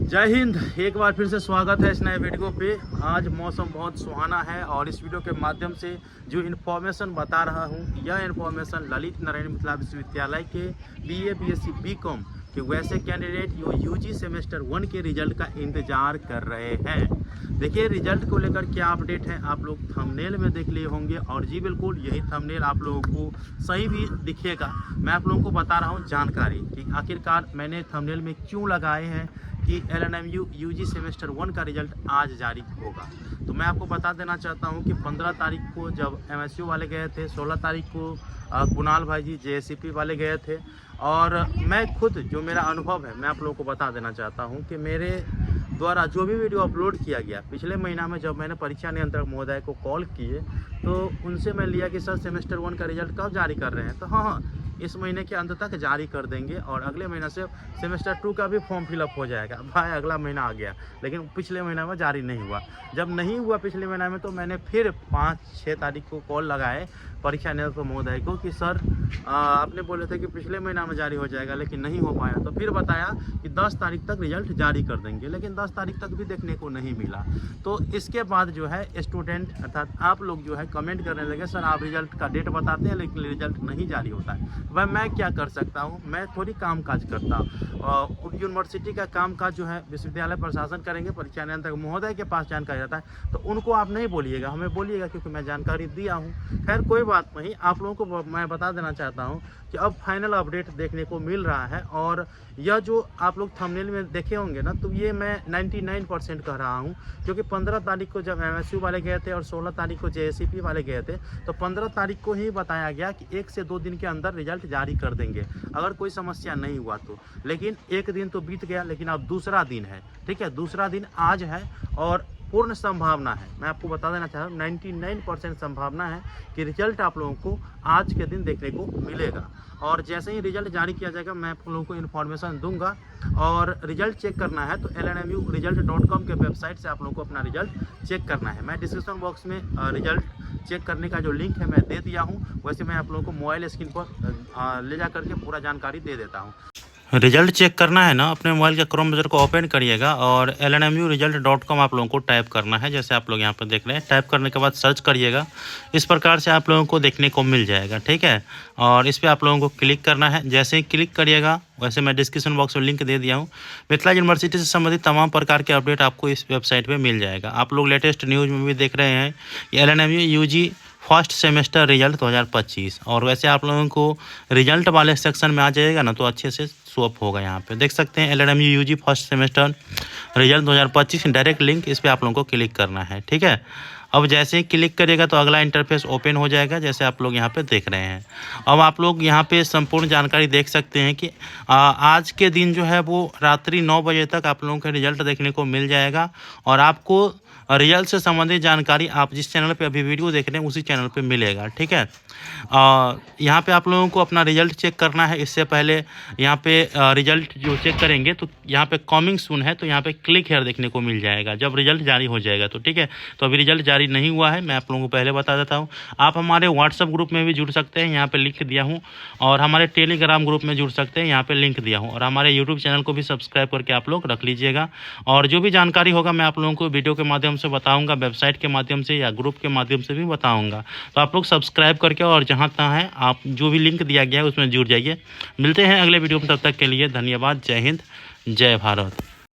जय हिंद। एक बार फिर से स्वागत है इस नए वीडियो पे। आज मौसम बहुत सुहाना है और इस वीडियो के माध्यम से जो इन्फॉर्मेशन बता रहा हूँ, यह इन्फॉर्मेशन ललित नारायण मिथिला विश्वविद्यालय के बीए बीएससी बीकॉम के वैसे कैंडिडेट जो यूजी सेमेस्टर 1 के रिजल्ट का इंतजार कर रहे हैं। देखिए, रिजल्ट को लेकर क्या अपडेट है आप लोग थंबनेल में देख लिए होंगे और जी बिल्कुल यही थंबनेल आप लोगों को सही भी दिखेगा। मैं आप लोगों को बता रहा हूँ जानकारी कि आखिरकार मैंने थंबनेल में क्यों लगाए हैं कि LNMU यूजी सेमेस्टर 1 का रिजल्ट आज जारी होगा। तो मैं आपको बता देना चाहता हूं कि 15 तारीख को जब MSU वाले गए थे, 16 तारीख को कुणाल भाई जी JSCP वाले गए थे और मैं खुद जो मेरा अनुभव है मैं आप लोगों को बता देना चाहता हूं कि मेरे द्वारा जो भी वीडियो अपलोड किया गया पिछले महीना में, जब मैंने परीक्षा नियंत्रक महोदय को कॉल किए तो उनसे मैं लिया कि सर सेमेस्टर 1 का रिजल्ट कब जारी कर रहे हैं। तो हाँ, इस महीने के अंत तक जारी कर देंगे और अगले महीने से सेमेस्टर 2 का भी फॉर्म फिलअप हो जाएगा। भाई अगला महीना आ गया, लेकिन पिछले महीना में जारी नहीं हुआ। जब नहीं हुआ पिछले महीना में तो मैंने फिर 5-6 तारीख को कॉल लगाए परीक्षा नियंत्रक महोदय को कि सर आपने बोले थे कि पिछले महीना में जारी हो जाएगा लेकिन नहीं हो पाया। तो फिर बताया कि 10 तारीख तक रिजल्ट जारी कर देंगे, लेकिन 10 तारीख तक भी देखने को नहीं मिला। तो इसके बाद जो है स्टूडेंट अर्थात आप लोग जो है कमेंट करने लगे, सर आप रिजल्ट का डेट बताते हैं लेकिन रिजल्ट नहीं जारी होता है। वह मैं क्या कर सकता हूँ, मैं थोड़ी काम काज करता हूँ। यूनिवर्सिटी का काम काज जो है विश्वविद्यालय प्रशासन करेंगे, परीक्षा नियंत्रक महोदय के पास जानकारी रहता है। तो उनको आप नहीं बोलिएगा, हमें बोलिएगा, क्योंकि मैं जानकारी दिया हूँ। खैर कोई बात नहीं, आप लोगों को मैं बता देना चाहता हूँ कि अब फाइनल अपडेट देखने को मिल रहा है। और यह जो आप लोग थंबनेल में देखे होंगे ना, तो ये मैं 99% कह रहा हूँ, क्योंकि 15 तारीख को जब MSU वाले गए थे और 16 तारीख को JSCP वाले गए थे तो 15 तारीख को ही बताया गया कि 1 से 2 दिन के अंदर रिजल्ट जारी कर देंगे अगर कोई समस्या नहीं हुआ तो। लेकिन एक दिन तो बीत गया, लेकिन अब दूसरा दिन है, ठीक है, दूसरा दिन आज है और पूर्ण संभावना है, मैं आपको बता देना चाह रहा हूँ 99% संभावना है कि रिजल्ट आप लोगों को आज के दिन देखने को मिलेगा। और जैसे ही रिजल्ट जारी किया जाएगा मैं आप लोगों को इन्फॉर्मेशन दूंगा। और रिजल्ट चेक करना है तो lnmuresult.com के वेबसाइट से आप लोगों को अपना रिजल्ट चेक करना है। मैं डिस्क्रिप्शन बॉक्स में रिजल्ट चेक करने का जो लिंक है मैं दे दिया हूँ, वैसे मैं आप लोगों को मोबाइल स्क्रीन पर ले जा करके पूरा जानकारी दे देता हूँ। रिजल्ट चेक करना है ना, अपने मोबाइल के क्रोम ब्राउज़र को ओपन करिएगा और lnmuresult.com आप लोगों को टाइप करना है। जैसे आप लोग यहाँ पर देख रहे हैं, टाइप करने के बाद सर्च करिएगा, इस प्रकार से आप लोगों को देखने को मिल जाएगा, ठीक है। और इस पर आप लोगों को क्लिक करना है। जैसे ही क्लिक करिएगा, वैसे मैं डिस्क्रिप्शन बॉक्स में लिंक दे दिया हूँ, मिथिला यूनिवर्सिटी से संबंधित तमाम प्रकार के अपडेट आपको इस वेबसाइट पर मिल जाएगा। आप लोग लेटेस्ट न्यूज़ में भी देख रहे हैं कि LNMU UG first semester result 2025। और वैसे आप लोगों को रिजल्ट वाले सेक्शन में आ जाएगा ना तो अच्छे से शो होगा। यहाँ पे देख सकते हैं LNMU UG first semester result 2025 direct link, इस पर आप लोगों को क्लिक करना है, ठीक है। अब जैसे ही क्लिक करेगा तो अगला इंटरफेस ओपन हो जाएगा, जैसे आप लोग यहाँ पे देख रहे हैं। अब आप लोग यहाँ पे संपूर्ण जानकारी देख सकते हैं कि आज के दिन जो है वो रात्रि 9 बजे तक आप लोगों का रिजल्ट देखने को मिल जाएगा। और आपको रिजल्ट से संबंधित जानकारी आप जिस चैनल पे अभी वीडियो देख रहे हैं उसी चैनल पे मिलेगा, ठीक है। यहाँ पे आप लोगों को अपना रिजल्ट चेक करना है। इससे पहले यहाँ पे रिजल्ट जो चेक करेंगे तो यहाँ पे कमिंग सून है, तो यहाँ पे क्लिक हेयर देखने को मिल जाएगा जब रिजल्ट जारी हो जाएगा तो, ठीक है। तो अभी रिजल्ट जारी नहीं हुआ है, मैं आप लोगों को पहले बता देता हूँ। आप हमारे व्हाट्सअप ग्रुप में भी जुड़ सकते हैं, यहाँ पर लिंक दिया हूँ, और हमारे टेलीग्राम ग्रुप में जुड़ सकते हैं, यहाँ पर लिंक दिया हूँ। और हमारे यूट्यूब चैनल को भी सब्सक्राइब करके आप लोग रख लीजिएगा। और जो भी जानकारी होगा मैं आप लोगों को वीडियो के माध्यम से बताऊंगा, वेबसाइट के माध्यम से या ग्रुप के माध्यम से भी बताऊंगा। तो आप लोग सब्सक्राइब करके और जहां तहाँ है आप जो भी लिंक दिया गया है उसमें जुड़ जाइए। मिलते हैं अगले वीडियो में, तब तक के लिए धन्यवाद। जय हिंद, जय भारत।